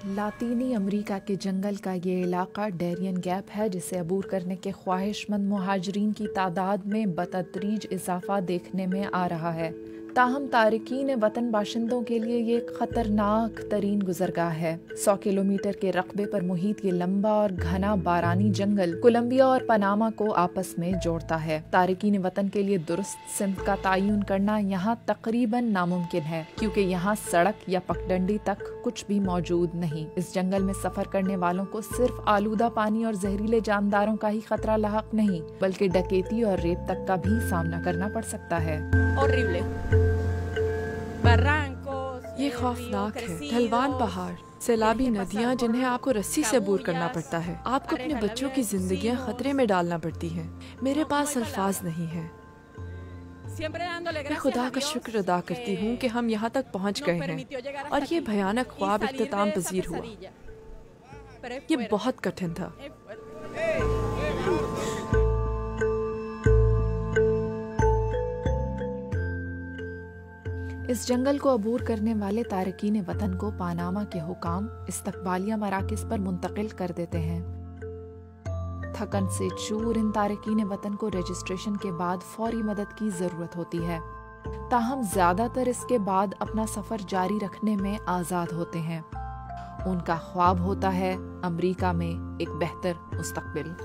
लातीनी America के जंगल का ये इलाका डेरियन गैप है, जिसे अबूर करने के ख्वाहिशमंद मुहाजिरीन की तादाद में बतदरीज इजाफा देखने में आ रहा है। ताहम तारिकीन वतन बाशिंदों के लिए ये खतरनाक तरीन गुजरगाह है। 100 किलोमीटर के रकबे पर मुहित ये लंबा और घना बारानी जंगल कोलंबिया और पनामा को आपस में जोड़ता है। तारिकीन वतन के लिए दुरुस्त सिमत का तयन करना यहाँ तकरीबन नामुमकिन है, क्योंकि यहाँ सड़क या पगडंडी तक कुछ भी मौजूद नहीं। इस जंगल में सफर करने वालों को सिर्फ आलूदा पानी और जहरीले जानदारों का ही खतरा लाहक नहीं, बल्कि डकैती और रेप तक का भी सामना करना पड़ सकता है। ये खौफनाक है। ढलवान पहाड़, सैलाबी नदियाँ जिन्हें आपको रस्सी से अबूर करना पड़ता है। आपको अपने बच्चों की जिंदगियाँ खतरे में डालना पड़ती हैं। मेरे पास अल्फाज नहीं है। मैं खुदा का शुक्र अदा करती हूँ कि हम यहाँ तक पहुँच गए हैं और ये भयानक ख्वाब इख्तिताम पजीर हुआ। ये बहुत कठिन था। इस जंगल को अबूर करने वाले तारिकीन वतन को पनामा के हुकाम इस्तकबालिया मराकिज़ पर मुंतकिल कर देते हैं। थकन से चूर इन तारिकीन वतन को रजिस्ट्रेशन के बाद फौरी मदद की ज़रूरत होती है। ताहम ज़्यादातर इसके बाद अपना सफ़र जारी रखने में आज़ाद होते हैं। उनका ख्वाब होता है अमरीका में एक बेहतर मुस्तकबिल।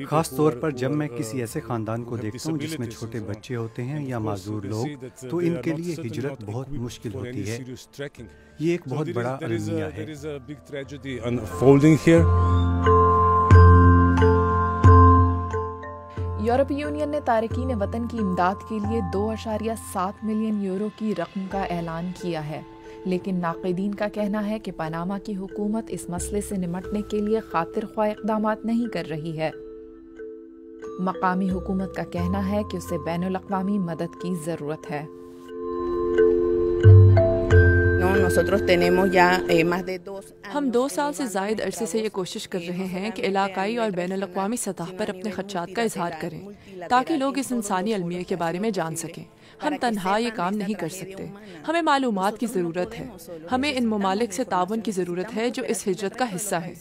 खास तौर पर जब मैं किसी ऐसे खानदान को देखता हूँ जिसमें छोटे बच्चे होते हैं या माजूर लोग, तो इनके लिए हिजरत बहुत मुश्किल होती है। ये एक बहुत बड़ा अलमिया है। यूरोपीय यूनियन ने तारिकीन वतन की इमदाद के लिए 2.7 मिलियन यूरो की रकम का ऐलान किया है, लेकिन नाक़िदीन का कहना है कि पनामा की हुकूमत इस मसले से निमटने के लिए खातिर ख्वाह इक़दामात नहीं कर रही है। मकामी हुकूमत का कहना है कि उसे बैनुल अक़वामी मदद की ज़रूरत है। हम 2 साल से ज़ायद अरसे से ये कोशिश कर रहे हैं कि इलाकाई और बैनुल अक़वामी सतह पर अपने खदशात का इजहार करें, ताकि लोग इस इंसानी अलमिया के बारे में जान सकें। हम तन्हा ये काम नहीं कर सकते। हमें मालूमात की ज़रूरत है। हमें इन ममालिक से ताउन की ज़रूरत है जो इस हिजरत का हिस्सा है।